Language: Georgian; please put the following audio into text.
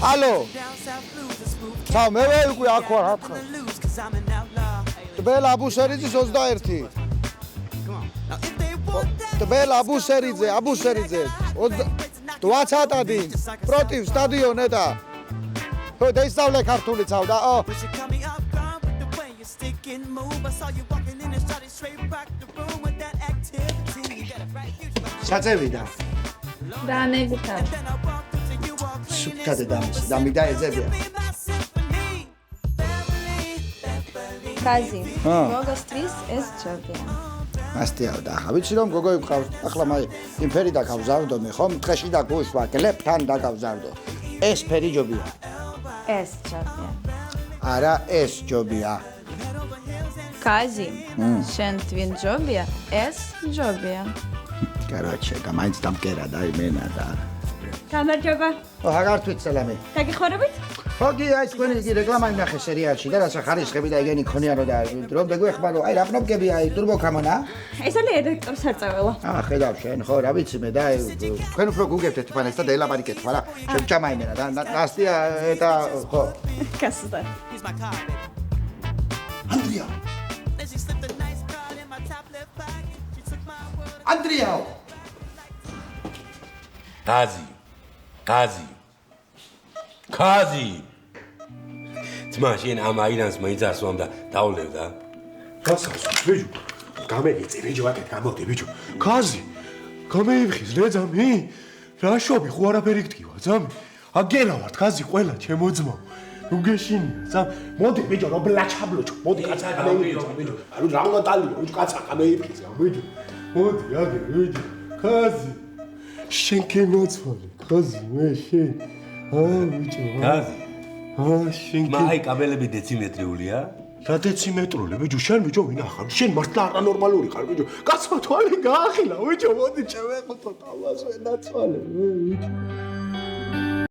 ალო ჩავ მე უკვე აქ ვარ ათხრა ტბელ აბუშერიძის 21 ტბელ აბუშერიძე 20 დინ პროტივ სტადიონ ეტა ხო დაისწავლე ქართული ცავდა ო საწევიდა დანეგთა სუფთადე დამიდა ეძებია კაზი გოგოსთვის ეს ჯობია მასტიავდა ხავიცი რომ გოგო იყავს ახლა მაი იმ ფერი დაკავზავდომე ხომ დღეში და გუშვა გლებთან დაკავზავდო ეს ფერი ჯობია ეს ჯობია არა ეს ჯობია კაზი შენ twin ჯობია ეს ჯობია короче გამაინც დამკერა და იმენა და გამარჯობა აღართვით სალამი დაგიხმარებით ხოგი აი თქვენი იგი რეკლამა იმახე სერიალში და რაცა ხარისხები და ეგენი ქონიანო და რომ დაგვეხმარო აი რა პნობკები აი ტურბო კამონა ეს არის რედაქტორ სარწეველა ხედავ შენ ხო რა ვიცი მე და თქვენ უფრო გუგებთ ერთმანეთს და დაელაპარაკეთ ხო რა შეჭამაინენა და ნასტია ეტა ხო კასტა ანდრიაო კაზი ძმა შენ ამ აირანს მეძარს ვამ და დავლევ და გასასვით ბიჭო გამეიწე ბიჭო აკეთ გამოდი ბიჭო კაზი გამეიფხიზ ლეძამი რა შობი ხო არაფერი გტკივა ძამი აგელა ვარ კაზი ყველა ჩემო ძმა ნუ გეშინია ძამ მოდი ბიჭო რო ბლაჩაბლოჩო მოდი კაცა გამეიფხიზ ბიჭო ანუ რა უნდა დალიო ბიჭო კაცა გამეიფხიზ ბიჭო მოდი აგე ბიჭო კაზი შენ კემოცვალე კაზი მე შენ ბიჭო კაზი შენ მაი კაბელები დეციმეტრიულია რა დეციმეტრული ბიჭო შენ ბიჭო ვინახარ შენ მართლა არანორმალური ხარ ბიჭო კაცო თვალი გაახილა ბიჭო მოდი ჩემ ეხო ცოტა ლას ვენაცვალე ბიჭო